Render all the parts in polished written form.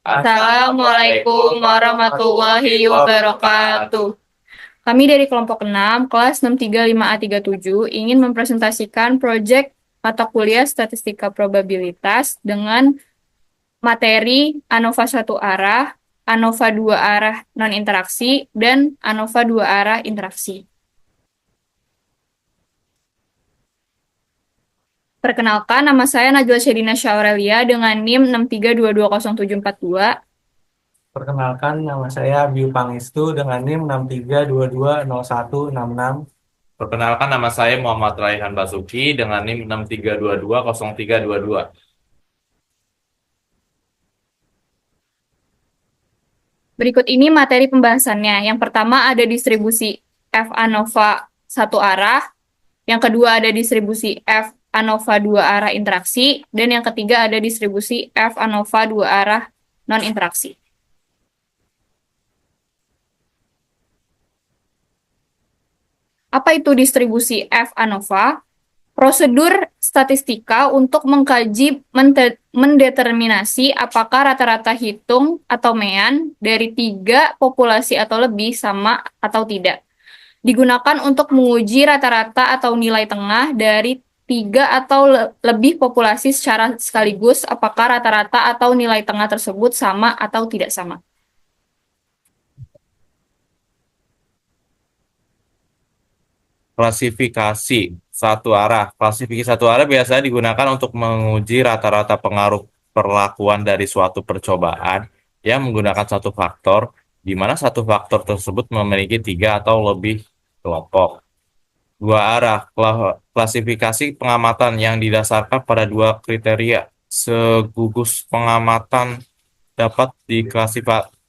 Assalamualaikum warahmatullahi wabarakatuh. Kami dari kelompok 6, kelas 635A37 ingin mempresentasikan proyek mata kuliah Statistika Probabilitas dengan materi ANOVA satu arah, ANOVA dua arah non-interaksi, dan ANOVA dua arah interaksi. Perkenalkan, nama saya Najwa Syedina Syaurelia dengan NIM 6322072. Perkenalkan, nama saya Biu Pangestu dengan NIM 632201666. Perkenalkan, nama saya Muhammad Raihan Basuki dengan NIM 632203322. Berikut ini materi pembahasannya. Yang pertama ada distribusi F ANOVA satu arah, yang kedua ada distribusi F ANOVA dua arah interaksi, dan yang ketiga ada distribusi F ANOVA dua arah non-interaksi. Apa itu distribusi F ANOVA? Prosedur statistika untuk mengkaji mendeterminasi apakah rata-rata hitung atau mean dari tiga populasi atau lebih sama atau tidak. Digunakan untuk menguji rata-rata atau nilai tengah dari tiga atau lebih populasi secara sekaligus apakah rata-rata atau nilai tengah tersebut sama atau tidak sama. Klasifikasi satu arah. Klasifikasi satu arah biasanya digunakan untuk menguji rata-rata pengaruh perlakuan dari suatu percobaan yang menggunakan satu faktor, di mana satu faktor tersebut memiliki tiga atau lebih kelompok. Dua arah. Klasifikasi pengamatan yang didasarkan pada dua kriteria. Segugus pengamatan dapat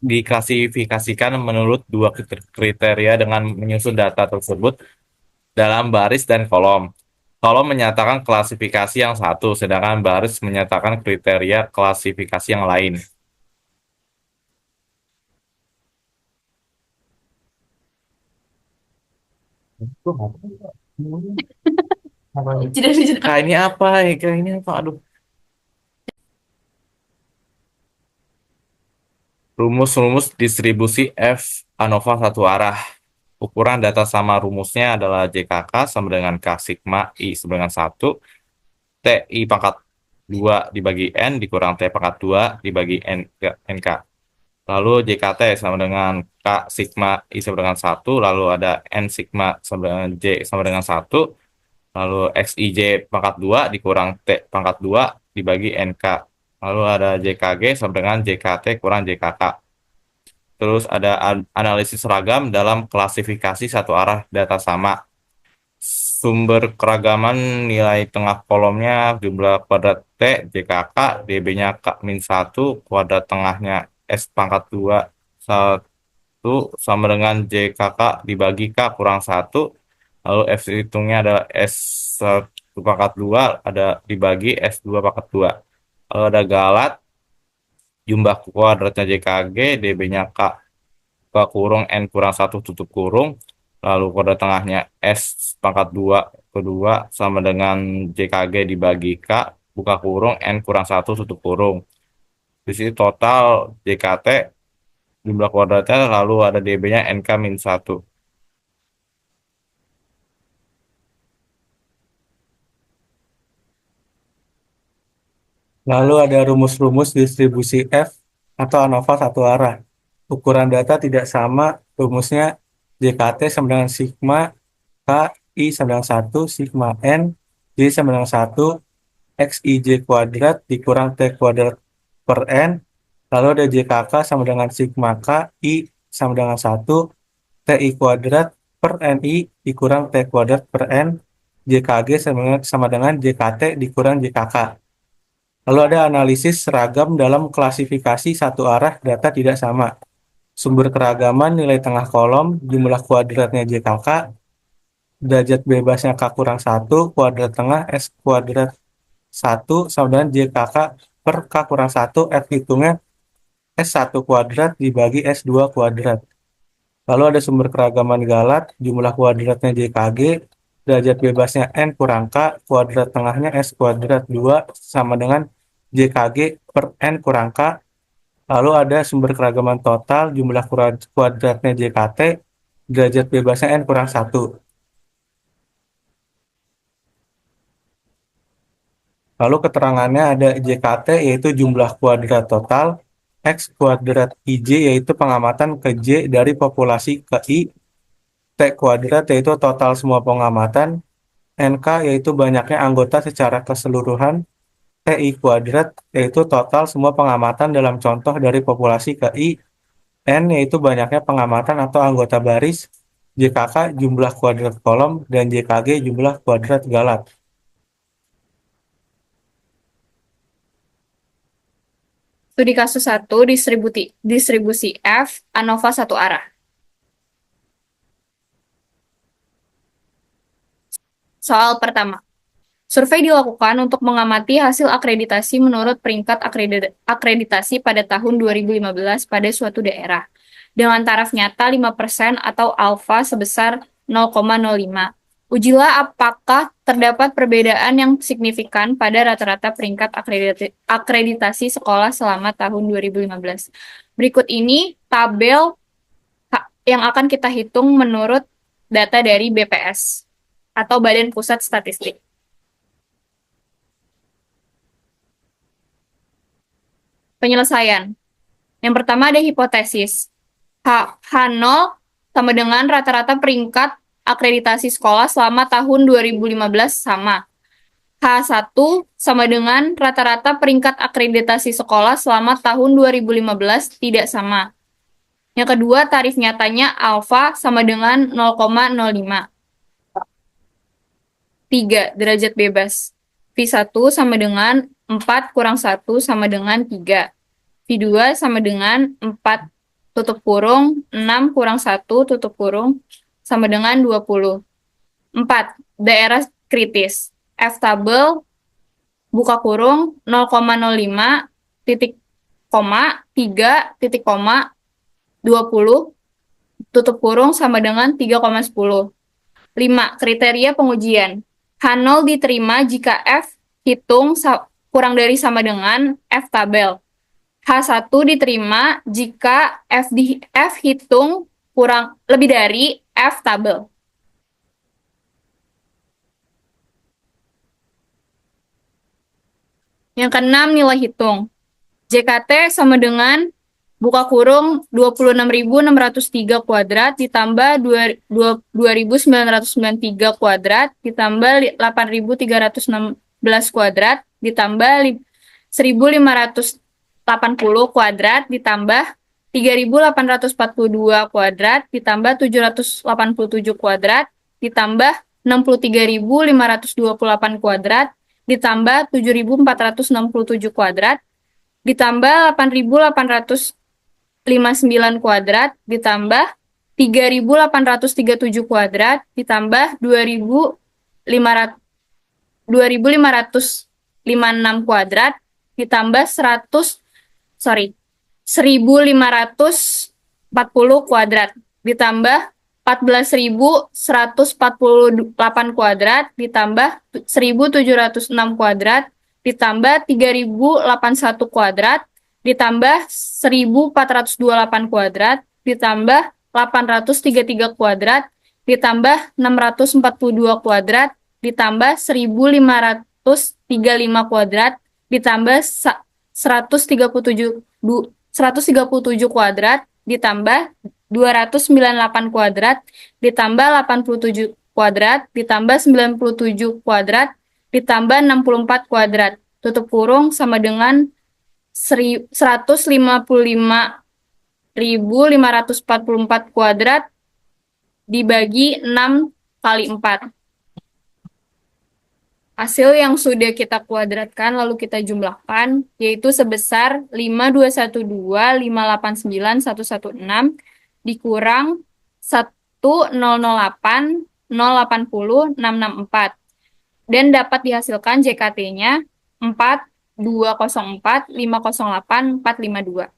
diklasifikasikan menurut dua kriteria dengan menyusun data tersebut dalam baris dan kolom. Kolom menyatakan klasifikasi yang satu, sedangkan baris menyatakan kriteria klasifikasi yang lain. Kak, ini apa? Kak, ini apa? Aduh. Rumus-rumus distribusi F ANOVA satu arah. Ukuran data sama rumusnya adalah JKK sama dengan K sigma I sama dengan 1. TI pangkat 2 dibagi N dikurang T pangkat 2 dibagi NK. Lalu JKT sama dengan K sigma I sama dengan 1. Lalu ada N sigma sama dengan J sama dengan 1. Lalu XIJ pangkat 2 dikurang T pangkat 2 dibagi NK. Lalu ada JKG sama dengan JKT kurang JKK. Terus ada analisis seragam dalam klasifikasi satu arah data sama. Sumber keragaman nilai tengah kolomnya jumlah kuadrat T, JKK, DB-nya K-1, kuadrat tengahnya S pangkat 2, 1 sama dengan JKK dibagi K kurang 1. Lalu F hitungnya adalah S1 pangkat 2, ada dibagi S2 pangkat 2. Lalu ada galat, jumlah kuadratnya JKG, DB-nya K kurung N kurang 1 tutup kurung, lalu kuadrat tengahnya S pangkat 2 kedua sama dengan JKG dibagi K, buka kurung N kurang 1 tutup kurung. Di sini total JKT, jumlah kuadratnya, lalu ada DB-nya NK-1. Lalu ada rumus-rumus distribusi F atau ANOVA satu arah. Ukuran data tidak sama, rumusnya JKT sama dengan sigma K I sama dengan 1, sigma N J sama dengan 1, XIJ kuadrat dikurang T kuadrat per N. Lalu ada JKK sama dengan sigma K I sama dengan 1, TI kuadrat per NI dikurang T kuadrat per N. JKG sama dengan JKT dikurang JKK. Lalu ada analisis seragam dalam klasifikasi satu arah data tidak sama. Sumber keragaman nilai tengah kolom, jumlah kuadratnya JKK, derajat bebasnya K kurang 1, kuadrat tengah S kuadrat 1 sama dengan JKK per K kurang 1, F hitungnya S1 kuadrat dibagi S2 kuadrat. Lalu ada sumber keragaman galat, jumlah kuadratnya JKG, derajat bebasnya N kurang K, kuadrat tengahnya S kuadrat 2 sama dengan JKG per N kurang K, Lalu ada sumber keragaman total, jumlah kuadratnya JKT, derajat bebasnya N kurang 1. Lalu keterangannya ada JKT yaitu jumlah kuadrat total, X kuadrat IJ yaitu pengamatan ke J dari populasi ke I, T kuadrat yaitu total semua pengamatan, NK yaitu banyaknya anggota secara keseluruhan, TI kuadrat yaitu total semua pengamatan dalam contoh dari populasi ke I, N yaitu banyaknya pengamatan atau anggota baris, JKK jumlah kuadrat kolom, dan JKG jumlah kuadrat galat. Studi kasus 1, distribusi F, ANOVA satu arah. Soal pertama. Survei dilakukan untuk mengamati hasil akreditasi menurut peringkat akreditasi pada tahun 2015 pada suatu daerah, dengan taraf nyata 5% atau alfa sebesar 0,05. Ujilah apakah terdapat perbedaan yang signifikan pada rata-rata peringkat akreditasi sekolah selama tahun 2015. Berikut ini tabel yang akan kita hitung menurut data dari BPS atau Badan Pusat Statistik. Penyelesaian. Yang pertama ada hipotesis. H0 sama dengan rata-rata peringkat akreditasi sekolah selama tahun 2015 sama. H1 sama dengan rata-rata peringkat akreditasi sekolah selama tahun 2015 tidak sama. Yang kedua, tarif nyatanya alfa sama dengan 0,05. 3. Derajat bebas. V1 sama dengan 4 kurang 1 sama dengan 3. V2 sama dengan 4 tutup kurung 6 kurang 1 tutup kurung sama dengan 20. 4. Daerah kritis. F tabel buka kurung 0,05 titik koma 3 titik koma 20 tutup kurung sama dengan 3,10. 5. Kriteria pengujian. H0 diterima jika F hitung kurang dari sama dengan F tabel. H1 diterima jika F hitung kurang lebih dari F tabel. Yang keenam, nilai hitung. JKT sama dengan buka kurung 26.603 kuadrat ditambah 2.993 kuadrat ditambah 8.316 kuadrat ditambah 1.580 kuadrat ditambah 3.842 kuadrat ditambah 787 kuadrat ditambah 63.528 kuadrat ditambah 7.467 kuadrat ditambah 8.859 kuadrat ditambah 3.837 kuadrat ditambah 2.556 kuadrat ditambah 1.540 kuadrat ditambah 14.148 kuadrat ditambah 1.706 kuadrat ditambah 3.081 kuadrat ditambah 1.428 kuadrat ditambah 833 kuadrat ditambah 642 kuadrat ditambah 1.535 kuadrat ditambah 137 kuadrat ditambah 298 kuadrat ditambah 87 kuadrat ditambah 97 kuadrat ditambah 64 kuadrat tutup kurung sama dengan 155.544 kuadrat dibagi 6 kali 4. Hasil yang sudah kita kuadratkan lalu kita jumlahkan yaitu sebesar 5212589116 dikurang 100800664 dan dapat dihasilkan JKT-nya 4204508452.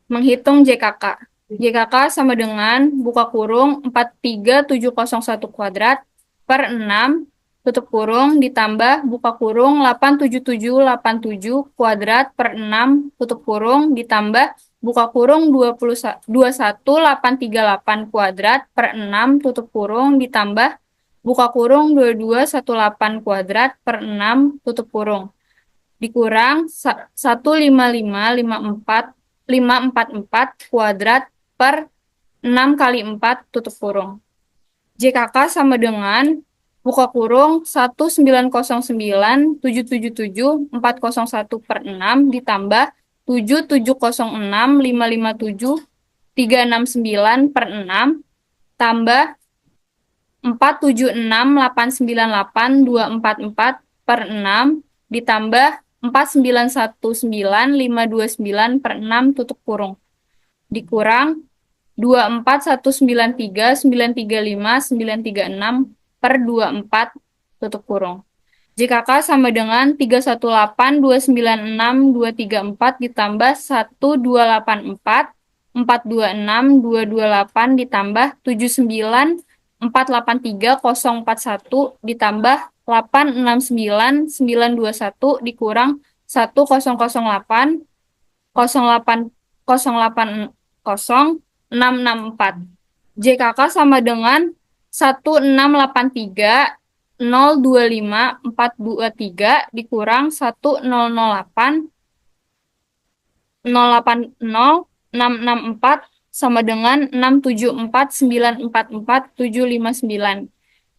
Menghitung JKK. JKK sama dengan buka kurung 43701 kuadrat per 6 tutup kurung, ditambah buka kurung 87787 kuadrat per 6 tutup kurung, ditambah buka kurung 21838 kuadrat per 6 tutup kurung, ditambah buka kurung 2218 kuadrat per 6 tutup kurung. Dikurang 15554 kuadrat per 6 kali 4 tutup kurung. JKK sama dengan buka kurung 1909777 per 6 ditambah 7706557 per 6 tambah 476898244 per 6 ditambah 4919529 per 6 tutup kurung. Dikurang 24193935936 per 24 tutup kurung. JKK sama dengan 318296234 ditambah 12844262228 ditambah 7948341 ditambah 869921 dikurang 1008 08080 JKK sama dengan 1683025 dikurang 1080664 sama dengan 674944759.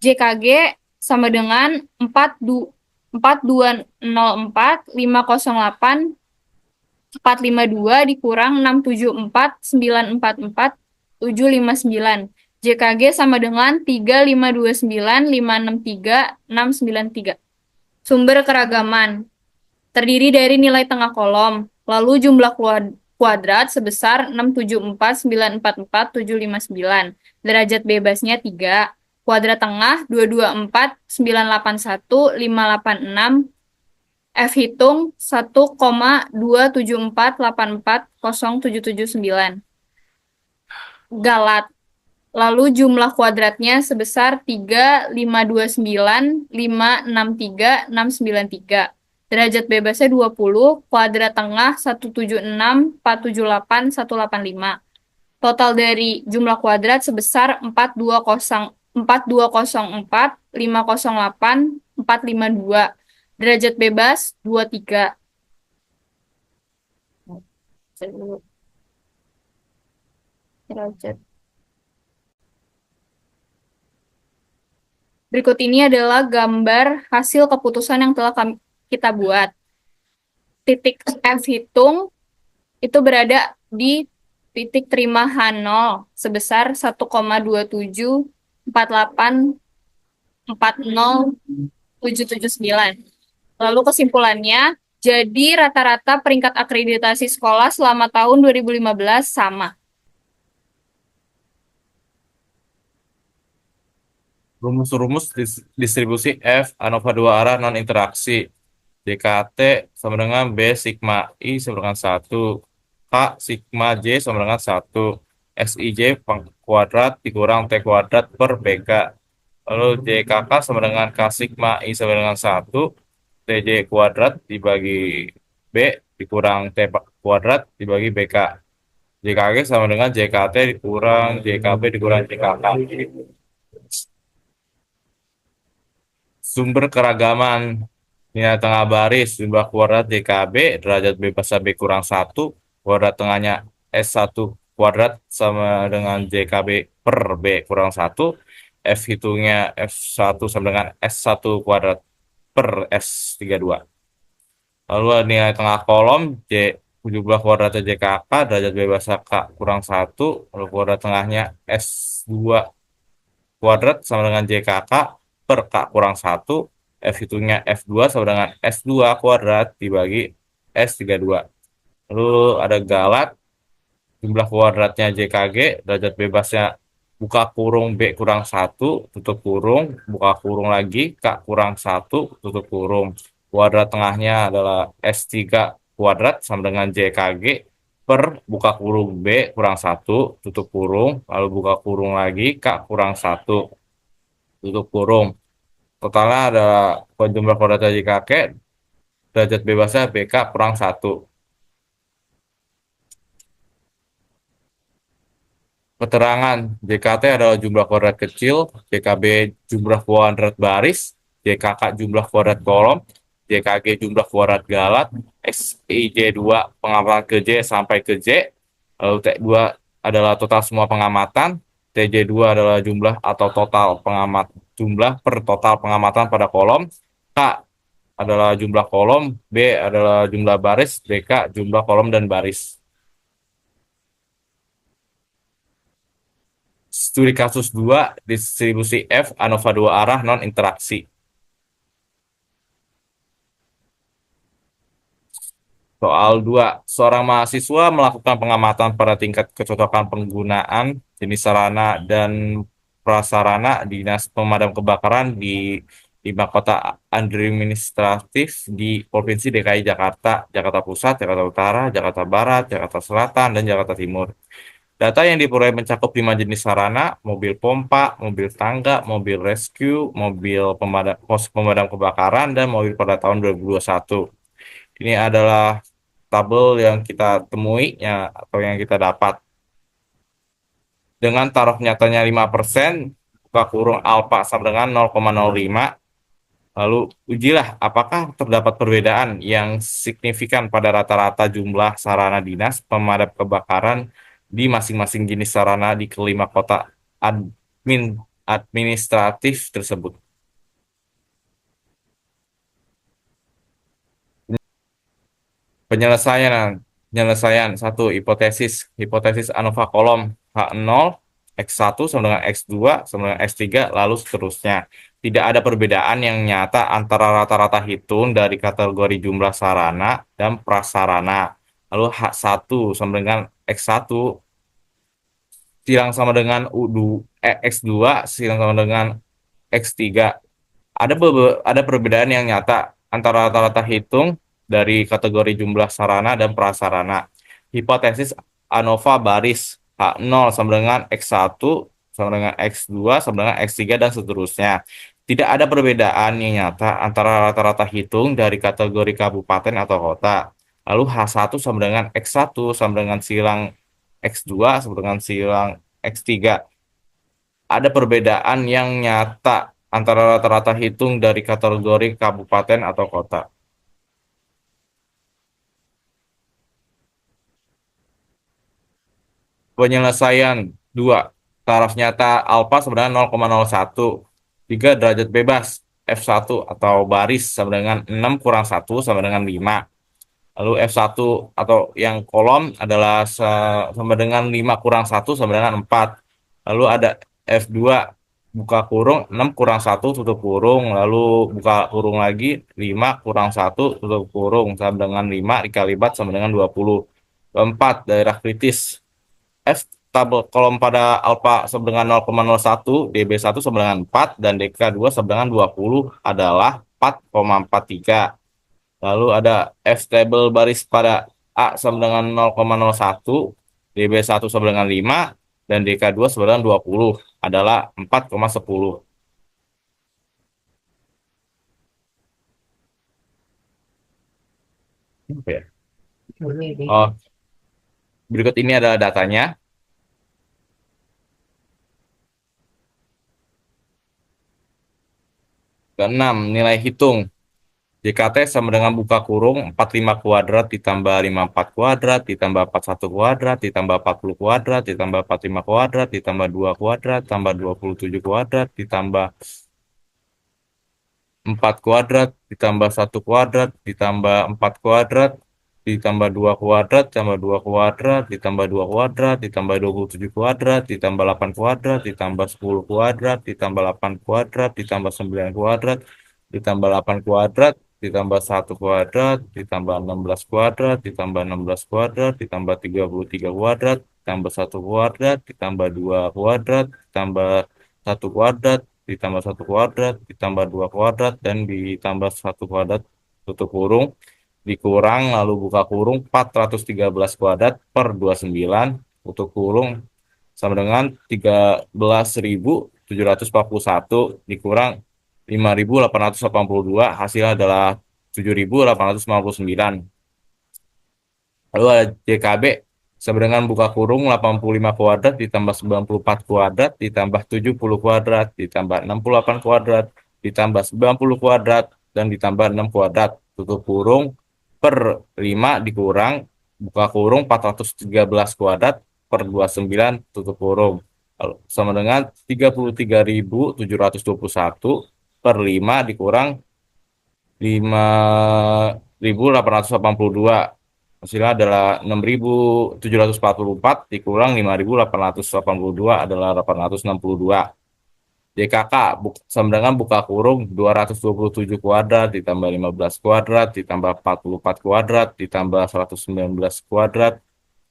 JKG sama dengan 4204508 dikurang 674944759. JKG sama dengan 3529563 Sumber keragaman terdiri dari nilai tengah kolom, lalu jumlah kuadrat sebesar 674944759. Derajat bebasnya 3. Kuadrat tengah 224981586. F hitung 1,274840779. Galat. Lalu jumlah kuadratnya sebesar 3529563 Derajat bebasnya 20, kuadrat tengah 176478185. Total dari jumlah kuadrat sebesar 4204508 Derajat bebas 23. Derajat. Berikut ini adalah gambar hasil keputusan yang telah kita buat. Titik F hitung itu berada di titik terima H0 sebesar 1,274840,779. Lalu kesimpulannya, jadi rata-rata peringkat akreditasi sekolah selama tahun 2015 sama. Rumus-rumus distribusi F ANOVA 2 arah non-interaksi. JKT sama dengan B sigma I sama dengan 1. K sigma J sama dengan 1. XIJ kuadrat dikurang T kuadrat per BK. Lalu JKK sama dengan K sigma I sama dengan 1. TJ kuadrat dibagi B dikurang T kuadrat dibagi BK. JKG sama dengan JKT dikurang JKB dikurang JKK. Sumber keragaman nilai tengah baris jumlah kuadrat JKB derajat bebas B kurang 1 kuadrat tengahnya S1 kuadrat sama dengan JKB per B kurang 1 F hitungnya F1 sama dengan S1 kuadrat per S32. Lalu nilai tengah kolom jumlah kuadrat JKK derajat bebas K kurang 1 lalu kuadrat tengahnya S2 kuadrat sama dengan JKK per K kurang 1, F hitungnya F2 sama dengan S2 kuadrat dibagi S32. Lalu ada galat, jumlah kuadratnya JKG, derajat bebasnya buka kurung B kurang 1, tutup kurung, buka kurung lagi, K kurang 1, tutup kurung. Kuadrat tengahnya adalah S3 kuadrat sama dengan JKG per buka kurung B kurang 1, tutup kurung, lalu buka kurung lagi, K kurang 1. Tutup kurung. Totalnya adalah jumlah kuadratnya JKK, derajat bebasnya BK kurang 1. Keterangan JKT adalah jumlah kuadrat kecil, JKB jumlah kuadrat baris, JKK jumlah kuadrat kolom, JKG jumlah kuadrat galat, XIJ2 pengamatan ke J sampai ke J, lalu T2 adalah total semua pengamatan, TJ2 adalah jumlah atau total pengamat jumlah per total pengamatan pada kolom, K adalah jumlah kolom, B adalah jumlah baris, BK jumlah kolom dan baris. Studi kasus 2, distribusi F, ANOVA 2 arah, non-interaksi. Soal 2, seorang mahasiswa melakukan pengamatan pada tingkat kecocokan penggunaan jenis sarana dan prasarana Dinas Pemadam Kebakaran di 5 kota administratif di Provinsi DKI Jakarta, Jakarta Pusat, Jakarta Utara, Jakarta Barat, Jakarta Selatan, dan Jakarta Timur. Data yang diperoleh mencakup 5 jenis sarana, mobil pompa, mobil tangga, mobil rescue, mobil pos pemadam kebakaran, dan mobil pada tahun 2021. Ini adalah tabel yang kita temui ya, atau yang kita dapat. Dengan taraf nyatanya 5%, buka kurung alfa sama dengan 0,05. Lalu ujilah apakah terdapat perbedaan yang signifikan pada rata-rata jumlah sarana dinas pemadam kebakaran di masing-masing jenis sarana di kelima kota administratif tersebut. Penyelesaian 1. Hipotesis ANOVA kolom H0 X1 sama dengan X2 sama dengan X3 lalu seterusnya. Tidak ada perbedaan yang nyata antara rata-rata hitung dari kategori jumlah sarana dan prasarana. Lalu H1 sama dengan X1 silang sama dengan X2 silang sama dengan X3. Ada perbedaan yang nyata antara rata-rata hitung dari kategori jumlah sarana dan prasarana. Hipotesis ANOVA baris H0 sama dengan X1 sama dengan X2 sama dengan X3 dan seterusnya. Tidak ada perbedaan yang nyata antara rata-rata hitung dari kategori kabupaten atau kota. Lalu H1 sama dengan X1 sama dengan silang X2 sama dengan silang X3. Ada perbedaan yang nyata antara rata-rata hitung dari kategori kabupaten atau kota. Penyelesaian 2. Taraf nyata alfa sebenarnya 0,01. 3. Derajat bebas F1 atau baris sama dengan 6 kurang 1 sama dengan 5. Lalu F1 atau yang kolom adalah sama dengan 5 kurang 1 sama dengan 4. Lalu ada F2 buka kurung 6 kurang 1 tutup kurung, lalu buka kurung lagi 5 kurang 1 tutup kurung sama dengan 5 dikali 4 sama dengan 20. Keempat, daerah kritis. F tabel kolom pada alfa sama dengan 0,01, DB1 sama dengan 4, dan DK2 sama dengan 20 adalah 4,43. Lalu ada F table baris pada A sama dengan 0,01, DB1 sama dengan 5, dan DK2 sama dengan 20 adalah 4,10. Apa ya? Oh, berikut ini adalah datanya. Keenam, nilai hitung. JKT sama dengan buka kurung 45 kuadrat ditambah 54 kuadrat ditambah 41 kuadrat ditambah 40 kuadrat ditambah 45 kuadrat ditambah 2 kuadrat ditambah 27 kuadrat ditambah 4 kuadrat ditambah 1 kuadrat ditambah 4 kuadrat ditambah 2 kuadrat ditambah 2 kuadrat ditambah 2 kuadrat ditambah 27 kuadrat ditambah 8 kuadrat ditambah 10 kuadrat ditambah 8 kuadrat ditambah 9 kuadrat ditambah 8 kuadrat ditambah 1 kuadrat ditambah 16 kuadrat ditambah 16 kuadrat ditambah 33 kuadrat ditambah 1 kuadrat ditambah 2 kuadrat ditambah 1 kuadrat ditambah 1 kuadrat ditambah 2 kuadrat dan ditambah 1 kuadrat tutup kurung dikurang lalu buka kurung 413 kuadrat per 29 tutup kurung sama dengan 13.741 dikurang 5.882, hasilnya adalah 7.859. Lalu ada JKB sama dengan buka kurung 85 kuadrat ditambah 94 kuadrat ditambah 70 kuadrat ditambah 68 kuadrat ditambah 90 kuadrat dan ditambah 6 kuadrat tutup kurung per 5 dikurang buka kurung 413 kuadrat per 29 tutup kurung. Lalu, sama dengan 33.721 per 5 dikurang 5.882. Hasilnya adalah 6.744 dikurang 5.882 adalah 862. JKK sama dengan buka kurung 227 kuadrat ditambah 15 kuadrat ditambah 44 kuadrat ditambah 119 kuadrat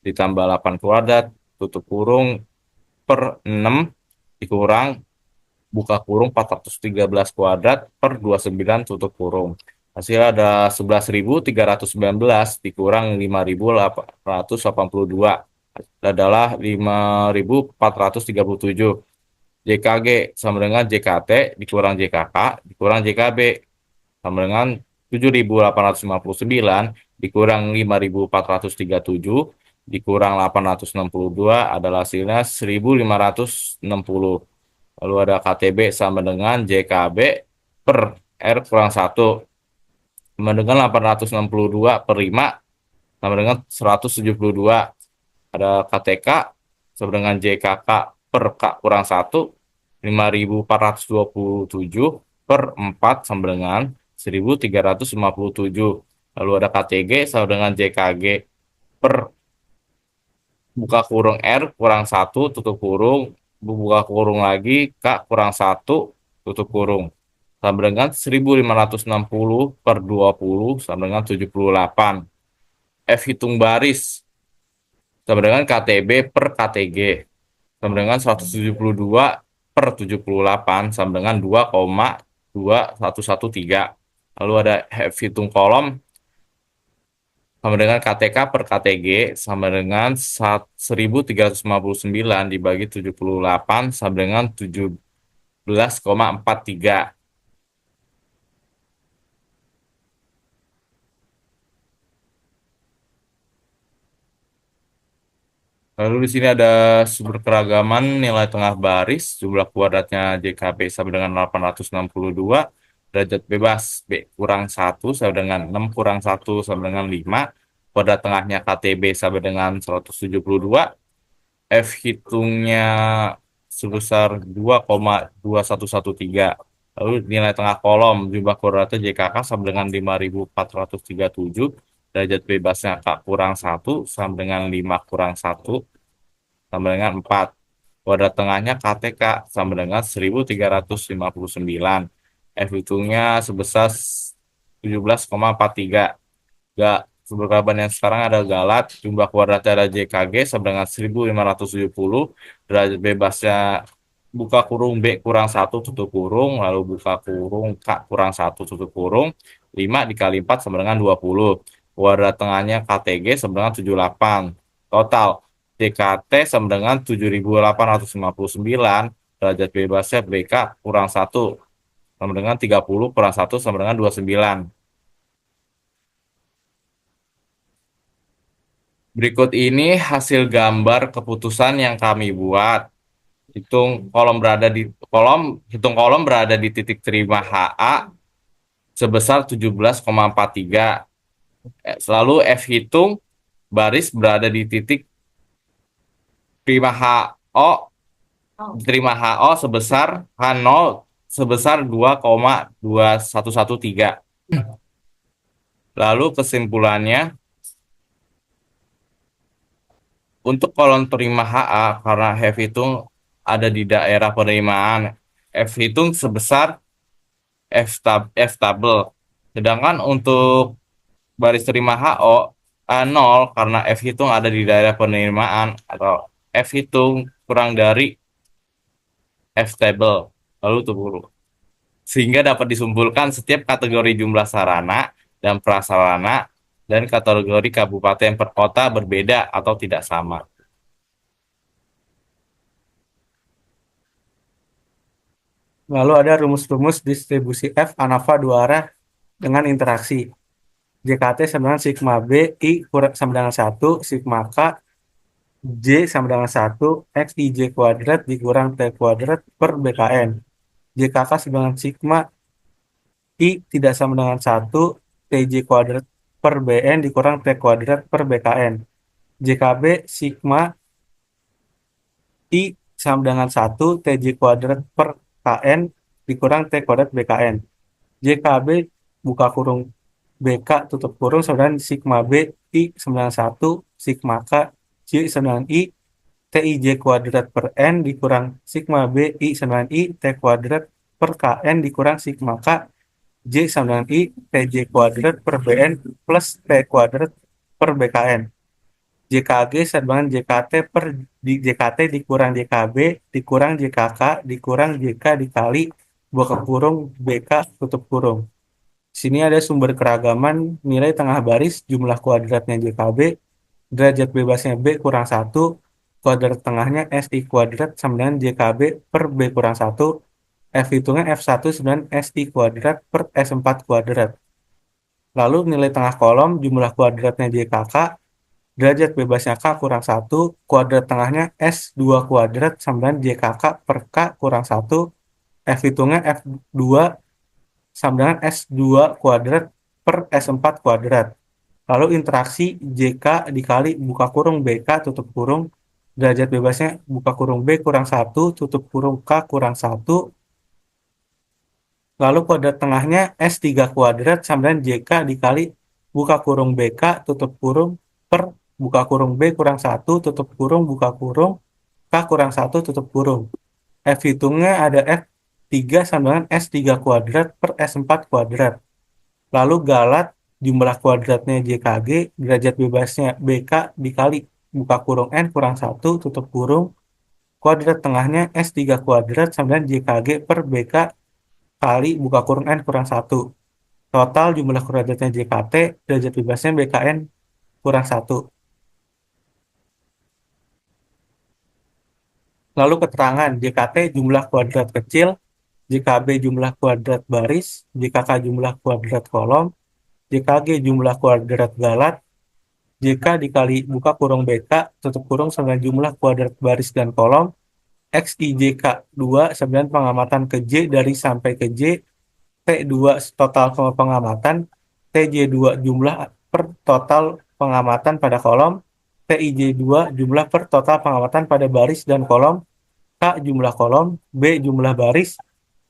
ditambah 8 kuadrat tutup kurung per 6 dikurang buka kurung 413 kuadrat per 29 tutup kurung. Hasilnya ada 11.319 dikurang 5.882 adalah 5.437. JKG sama dengan JKT dikurang JKK dikurang JKB sama dengan 7.859 dikurang 5.437 dikurang 862 adalah hasilnya 1.560. Lalu ada KTB sama dengan JKB per R kurang 1 sama dengan 862 per 5 sama dengan 172. Ada KTK sama dengan JKK per K kurang 1 5.427 per 4 sama dengan 1.357. Lalu ada KTG sama dengan JKG per buka kurung R kurang 1 tutup kurung buka kurung lagi K kurang 1 tutup kurung sama dengan 1.560 per 20 sama dengan 78. F hitung baris sama dengan KTB per KTG sama dengan 172 per 78 sama dengan 2,2113. Lalu ada F hitung kolom sama dengan KTK per KTG sama dengan 1.359 dibagi 78 sama dengan 17,43. Lalu di sini ada sumber keragaman nilai tengah baris, jumlah kuadratnya JKB sama dengan 862, derajat bebas B kurang 1 sama dengan 6 kurang 1 sama dengan 5, kuadrat tengahnya KTB sama dengan 172, F hitungnya sebesar 2,2113. Lalu nilai tengah kolom jumlah kuadratnya JKK sama dengan 5.437, derajat bebasnya K kurang 1 sama dengan 5 kurang 1 sama dengan 4. Kuadrat tengahnya KTK sama dengan 1.359. F hitungnya sebesar 17,43. Sumber keragaman yang sekarang ada galat, jumlah kuadratnya ada JKG sama dengan 1.570, derajat bebasnya buka kurung B kurang 1 tutup kurung, lalu buka kurung K kurang 1 tutup kurung, 5 dikali 4 sama dengan 20. Kuadrat tengahnya KTG sama dengan 78. Total JKT sama dengan 7.859, derajat bebasnya BK kurang 1 sama dengan 30 kurang 1 sama dengan 29. Berikut ini hasil gambar keputusan yang kami buat. Hitung kolom berada di titik terima HA sebesar 17,43. Lalu F hitung baris berada di titik terima HO sebesar H0 sebesar 2,2113. Lalu kesimpulannya untuk kolom terima HA karena F hitung ada di daerah penerimaan, F hitung sebesar F tabel. Sedangkan untuk baris terima HO A0 karena F hitung ada di daerah penerimaan atau F hitung kurang dari F table. Lalu tunggu. Sehingga dapat disimpulkan setiap kategori jumlah sarana dan prasarana dan kategori kabupaten per kota berbeda atau tidak sama. Lalu ada rumus-rumus distribusi F ANOVA dua arah dengan interaksi. JKT sama dengan sigma B, I sama dengan 1, sigma K, J sama dengan 1, X I J kuadrat dikurang T kuadrat per BKN. JKK sama dengan sigma I tidak sama dengan 1, TJ kuadrat per BN dikurang T kuadrat per BKN. JKB sigma I sama dengan 1, TJ kuadrat per KN dikurang T kuadrat BKN. JKB buka kurung BK tutup kurung sama dengan sigma B I sama dengan 1, sigma K J sama dengan I, TIJ kuadrat per N dikurang sigma B I sama dengan I, T kuadrat per KN dikurang sigma K J sama dengan I, TJ kuadrat per BN plus T kuadrat per BKN. JKG sama dengan JKT per JKT dikurang JKB dikurang JKK dikurang JK dikali buka kurung BK tutup kurung. Sini ada sumber keragaman nilai tengah baris jumlah kuadratnya JKB, derajat bebasnya B kurang 1, kuadrat tengahnya SI kuadrat sama dengan JKB per B kurang 1, F hitungnya F1 sama SI kuadrat per S4 kuadrat. Lalu nilai tengah kolom jumlah kuadratnya JKK, derajat bebasnya K kurang 1, kuadrat tengahnya S2 kuadrat sama dengan JKK per K kurang 1, F hitungnya F2 sama dengan S2 kuadrat per S4 kuadrat. Lalu interaksi JK dikali buka kurung BK tutup kurung, derajat bebasnya buka kurung B kurang 1, tutup kurung K kurang 1, lalu kuadrat tengahnya S3 kuadrat sama dengan JK dikali buka kurung BK tutup kurung per buka kurung B kurang 1, tutup kurung buka kurung K kurang 1, tutup kurung. F hitungnya ada F3 sama dengan S3 kuadrat per S4 kuadrat. Lalu galat jumlah kuadratnya JKG, derajat bebasnya BK dikali buka kurung N kurang 1, tutup kurung, kuadrat tengahnya S3 kuadrat sama dengan JKG per BK kali buka kurung N kurang 1. Total jumlah kuadratnya JKT, derajat bebasnya BKN kurang 1. Lalu keterangan JKT jumlah kuadrat kecil, JKB jumlah kuadrat baris, JKK jumlah kuadrat kolom, JKG jumlah kuadrat galat, JK dikali buka kurung BK tutup kurung sama jumlah kuadrat baris dan kolom, XIJK 2 sama pengamatan ke J dari sampai ke J, T2 total pengamatan, TJ2 jumlah per total pengamatan pada kolom, TIJ2 jumlah per total pengamatan pada baris dan kolom, K jumlah kolom, B jumlah baris,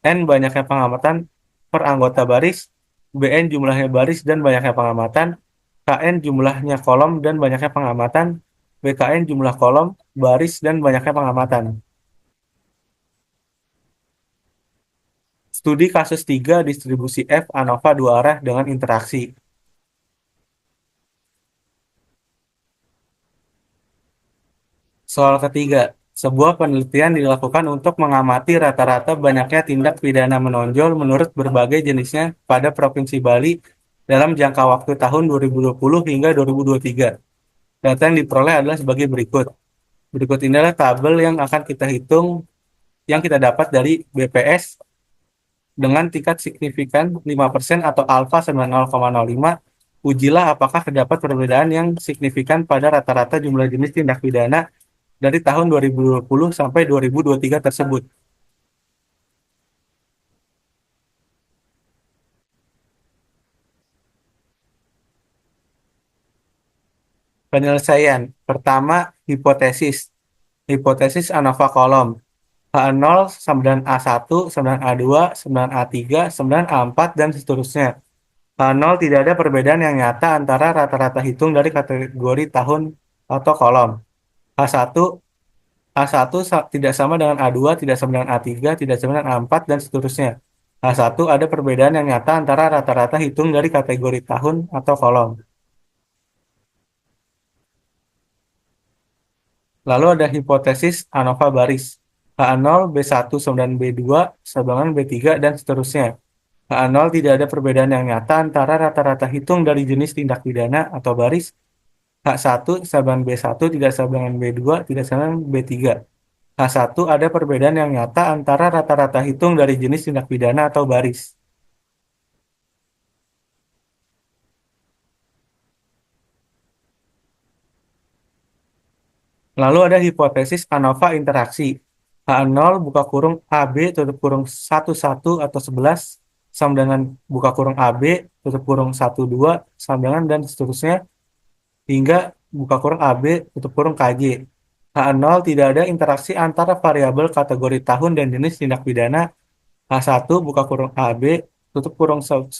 N banyaknya pengamatan per anggota baris, BN jumlahnya baris dan banyaknya pengamatan, KN jumlahnya kolom dan banyaknya pengamatan, BKN jumlah kolom, baris dan banyaknya pengamatan. Studi kasus 3 distribusi F ANOVA dua arah dengan interaksi. Soal ketiga, sebuah penelitian dilakukan untuk mengamati rata-rata banyaknya tindak pidana menonjol menurut berbagai jenisnya pada Provinsi Bali dalam jangka waktu tahun 2020 hingga 2023. Data yang diperoleh adalah sebagai berikut. Berikut ini adalah tabel yang akan kita hitung yang kita dapat dari BPS dengan tingkat signifikan 5% atau alfa sama 0,05. Ujilah apakah terdapat perbedaan yang signifikan pada rata-rata jumlah jenis tindak pidana dari tahun 2020 sampai 2023 tersebut. Penyelesaian. Pertama, hipotesis. Hipotesis ANOVA kolom. A0 sama dengan A1, sama dengan A2, sama dengan A3, sama dengan A4, dan seterusnya. A0 tidak ada perbedaan yang nyata antara rata-rata hitung dari kategori tahun atau kolom. A1 tidak sama dengan A2, tidak sama dengan A3, tidak sama dengan A4, dan seterusnya. A1 ada perbedaan yang nyata antara rata-rata hitung dari kategori tahun atau kolom. Lalu ada hipotesis ANOVA baris. A0, B1 sama dengan B2, sama dengan B3, dan seterusnya. A0 tidak ada perbedaan yang nyata antara rata-rata hitung dari jenis tindak pidana atau baris. A1 sama dengan B1 tidak sama dengan B2, tidak sama dengan B3. H1 ada perbedaan yang nyata antara rata-rata hitung dari jenis tindak pidana atau baris. Lalu ada hipotesis ANOVA interaksi. H0 buka kurung AB tutup kurung 11 atau 11 sama dengan buka kurung AB tutup kurung 12 sama dengan dan seterusnya hingga buka kurung AB tutup kurung KJ. H0 tidak ada interaksi antara variabel kategori tahun dan jenis tindak pidana. H1 buka kurung AB tutup kurung 11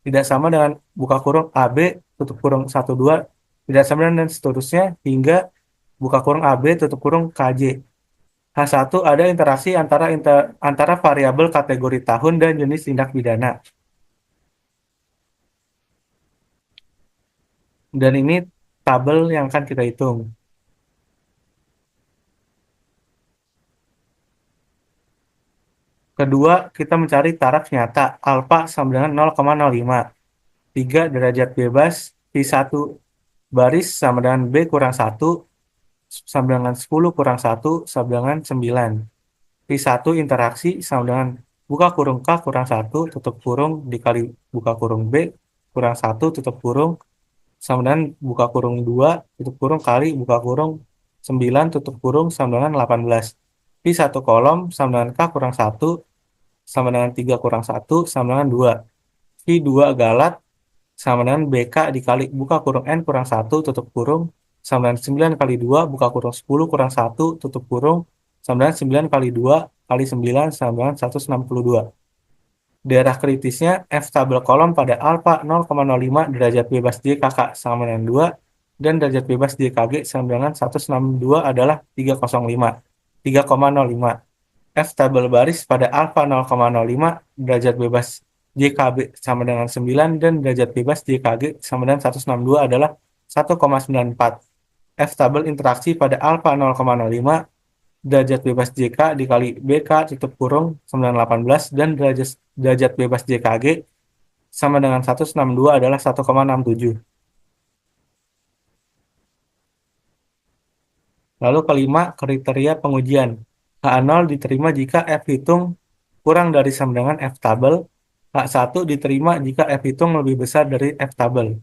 tidak sama dengan buka kurung AB tutup kurung 12 tidak sama dan seterusnya hingga buka kurung AB tutup kurung KJ. H1 ada interaksi antara variabel kategori tahun dan jenis tindak pidana. Dan ini tabel yang akan kita hitung. Kedua, kita mencari taraf nyata alfa sama dengan 0,05. 3 derajat bebas, P1 baris sama dengan B kurang 1, sama dengan 10 kurang 1, sama dengan 9. P1 interaksi sama dengan buka kurung K kurang 1, tutup kurung dikali buka kurung B kurang 1, tutup kurung, sama dengan buka kurung 2, tutup kurung kali buka kurung 9, tutup kurung, sama dengan 18. P1 kolom sama dengan K kurang 1, sama dengan 3 kurang 1, sama dengan 2. P2 galat sama dengan BK dikali buka kurung N kurang 1, tutup kurung, sama dengan 9 kali 2, buka kurung 10 kurang 1, tutup kurung, sama dengan 9 kali 2 kali 9, sama dengan 162. Daerah kritisnya F tabel kolom pada alfa 0,05 derajat bebas JKK sama dengan 2, dan derajat bebas JKG sama dengan 162 adalah 305. F tabel baris pada alfa 0,05 derajat bebas JKB sama dengan 9 dan derajat bebas JKG sama dengan 162 adalah 1,94. F tabel interaksi pada alfa 0,05 derajat bebas JK dikali BK tutup kurung 918 dan derajat bebas JKG sama dengan 162 adalah 1,67. Lalu kelima, kriteria pengujian. H0 diterima jika F hitung kurang dari sama dengan F tabel. H1 diterima jika F hitung lebih besar dari F tabel.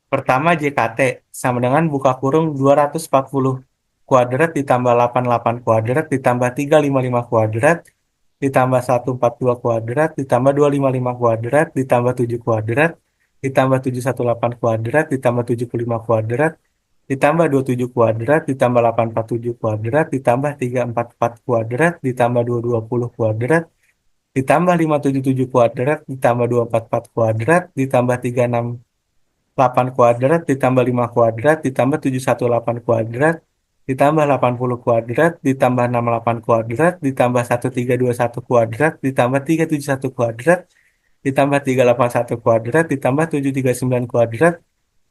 Pertama JKT sama dengan buka kurung 240 kuadrat ditambah 88 kuadrat ditambah 355 kuadrat ditambah 142 kuadrat ditambah 255 kuadrat ditambah 7 kuadrat ditambah 718 kuadrat ditambah 75 kuadrat ditambah 27 kuadrat ditambah 847 kuadrat ditambah 344 kuadrat ditambah 220 kuadrat ditambah 577 kuadrat ditambah 244 kuadrat ditambah 368 kuadrat ditambah 5 kuadrat ditambah 718 kuadrat ditambah 80 kuadrat ditambah 68 kuadrat ditambah 1321 kuadrat ditambah 371 kuadrat ditambah 381 kuadrat ditambah 739 kuadrat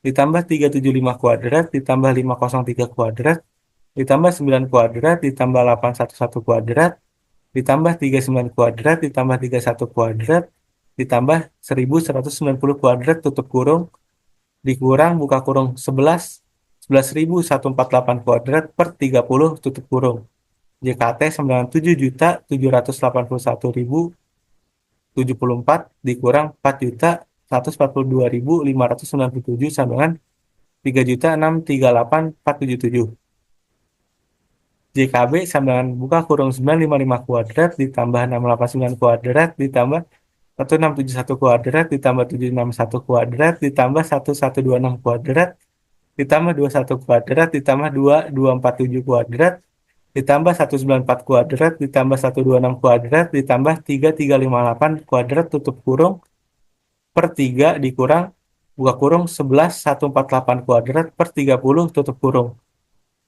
ditambah 375 kuadrat ditambah 503 kuadrat ditambah 9 kuadrat ditambah 811 kuadrat ditambah 39 kuadrat ditambah 31 kuadrat ditambah 1190 kuadrat tutup kurung dikurang buka kurung 11.148 kuadrat per 30 tutup kurung. JKT sama dengan 7.781.074 dikurang 4.142.597 sama dengan 3.638.477. JKB sama dengan buka kurung 955 kuadrat ditambah 689 kuadrat ditambah 1671 kuadrat ditambah 761 kuadrat ditambah 1126 kuadrat ditambah 21 kuadrat ditambah 2247 kuadrat ditambah 194 kuadrat ditambah 126 kuadrat ditambah 3358 kuadrat tutup kurung per 3 dikurang buka kurung 11.148 kuadrat per 30 tutup kurung.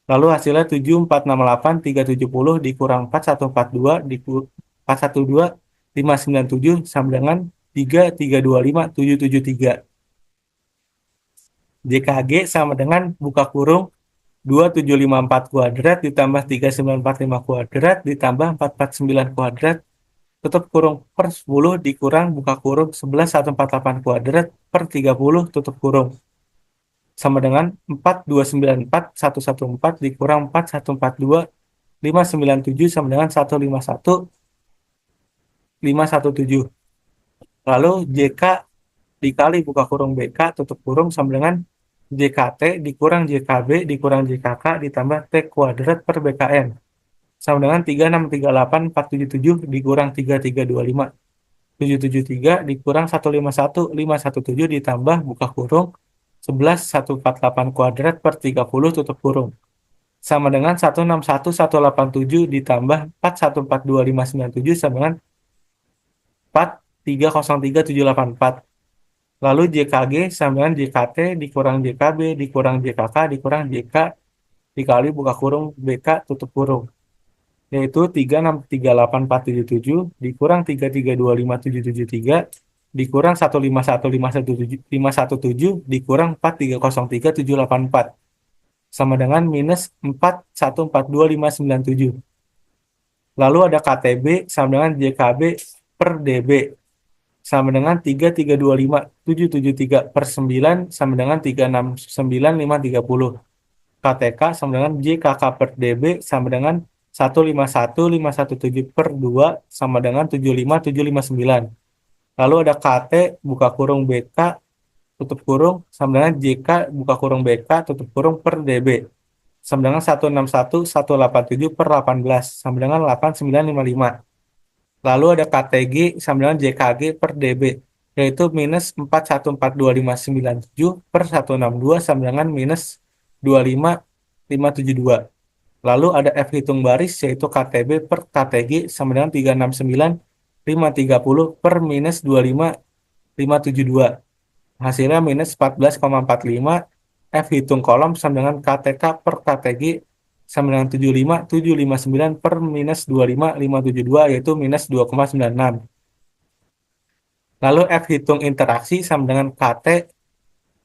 Lalu hasilnya 7468 370 dikurang 4142 dikurang 412 597 sama dengan 3325 773. JKG sama dengan buka kurung 2754 kuadrat ditambah 3945 kuadrat ditambah 449 kuadrat tutup kurung per 10 dikurang buka kurung 11.148 kuadrat per 30 tutup kurung. sama dengan 4294 dikurang 4142 597 sama dengan 151517. Lalu JK dikali buka kurung BK tutup kurung sama dengan JKT dikurang JKB dikurang JKK ditambah T kuadrat per BKN sama dengan 3638477 dikurang 3325 773 dikurang 151517 ditambah buka kurung 11148 kuadrat per 30 tutup kurung sama dengan 161187 ditambah 4142597 sama dengan 4303784. Lalu JKG sama dengan JKT dikurang JKB dikurang JKK dikurang JK dikali buka kurung BK tutup kurung, yaitu 3638477 dikurang 3325773 dikurang 1515117 dikurang 4303784 sama dengan minus 4142597. Lalu ada KTB sama dengan JKB per DB sama dengan 3325773 per 9 sama dengan 369530. KTK sama dengan JKK per DB sama dengan 151517 per 2 sama dengan 75759. Lalu ada KT buka kurung BK tutup kurung sama dengan JK buka kurung BK tutup kurung per DB sama dengan 161187 per 18 sama dengan 8955. Lalu ada KTG sama dengan JKG per DB, yaitu minus 414257 per 162 sama dengan minus 25572. Lalu ada F hitung baris, yaitu KTB per KTG sama dengan 369530 per minus 25572. Hasilnya minus 14,45. F hitung kolom sama dengan KTK per KTG sama dengan 75759 per minus 25572 yaitu minus 2,96. Lalu F hitung interaksi sama dengan KT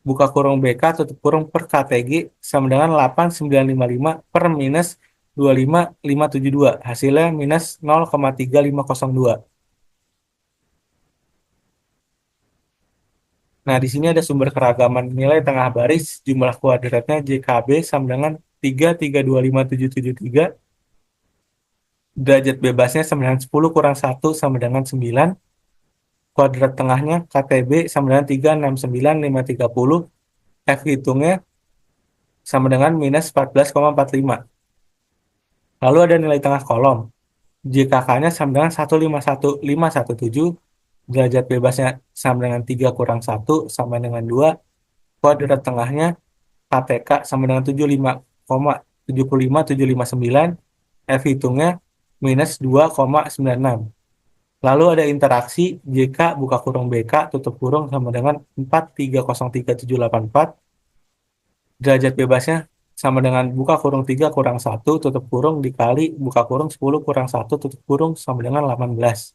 buka kurung BK tutup kurung per KTG sama dengan 8955 per minus 25572. Hasilnya minus 0,3502. Nah, di sini ada sumber keragaman nilai tengah baris, jumlah kuadratnya JKB sama dengan 3325773, derajat bebasnya sama dengan 10 kurang 1 sama dengan 9, kuadrat tengahnya KTB sama dengan 369530, F hitungnya sama dengan minus 14,45. Lalu ada nilai tengah kolom, JKK-nya sama dengan 151517, derajat bebasnya sama dengan 3 kurang 1 sama dengan 2, kuadrat tengahnya KTK sama dengan 75,75759, F hitungnya minus 2,96. Lalu ada interaksi JK buka kurung BK tutup kurung sama dengan 4303784, derajat bebasnya sama dengan buka kurung 3 kurang 1 tutup kurung dikali buka kurung 10 kurang 1 tutup kurung sama dengan 18.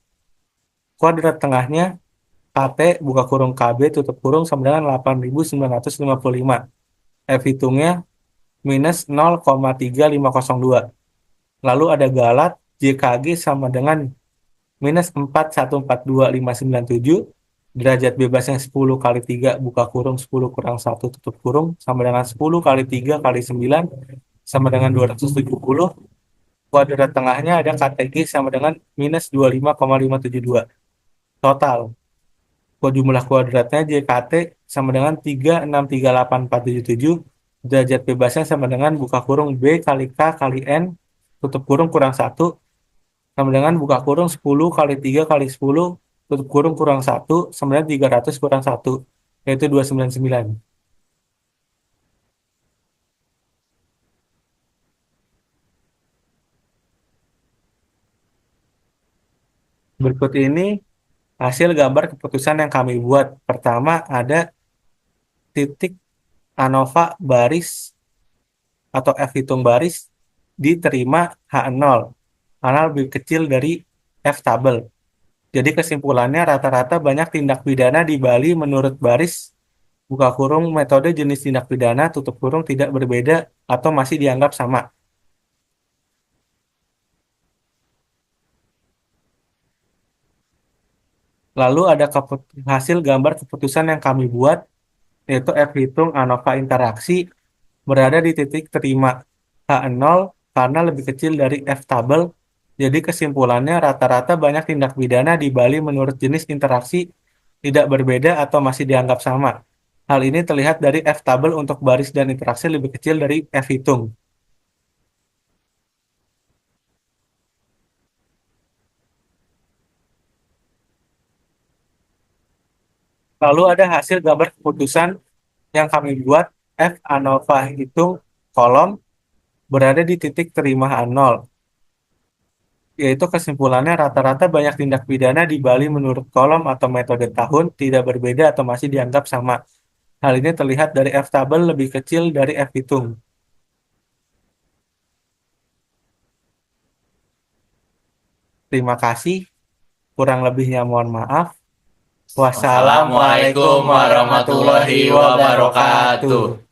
Kuadrat tengahnya KT buka kurung KB tutup kurung sama dengan 8955. F hitungnya minus 0,3502. Lalu ada galat JKG sama dengan minus 4142597, derajat bebasnya 10 kali 3 buka kurung 10 kurang 1 tutup kurung sama dengan 10 kali 3 kali 9 sama dengan 270. Kuadrat tengahnya ada KTG sama dengan minus 25,572. Total jumlah kuadratnya JKT sama dengan 3638477, derajat bebasnya sama dengan buka kurung B kali K kali N tutup kurung kurang 1 sama dengan buka kurung 10 kali 3 kali 10 tutup kurung kurang 1 sama dengan 300 kurang 1 yaitu 299. Berikut ini hasil gambar keputusan yang kami buat. Pertama ada titik ANOVA baris atau F hitung baris diterima H0 karena lebih kecil dari F tabel. Jadi kesimpulannya rata-rata banyak tindak pidana di Bali menurut baris buka kurung metode jenis tindak pidana tutup kurung tidak berbeda atau masih dianggap sama. Lalu ada hasil gambar keputusan yang kami buat. yaitu F hitung ANOVA interaksi berada di titik terima H0 karena lebih kecil dari F tabel. Jadi kesimpulannya rata-rata banyak tindak pidana di Bali menurut jenis interaksi tidak berbeda atau masih dianggap sama. Hal ini terlihat dari F tabel untuk baris dan interaksi lebih kecil dari F hitung. Lalu ada hasil gambar keputusan yang kami buat. F ANOVA hitung kolom berada di titik terima H0, yaitu kesimpulannya rata-rata banyak tindak pidana di Bali menurut kolom atau metode tahun tidak berbeda atau masih dianggap sama. Hal ini terlihat dari F tabel lebih kecil dari F hitung. Terima kasih, kurang lebihnya mohon maaf. Wassalamualaikum warahmatullahi wabarakatuh.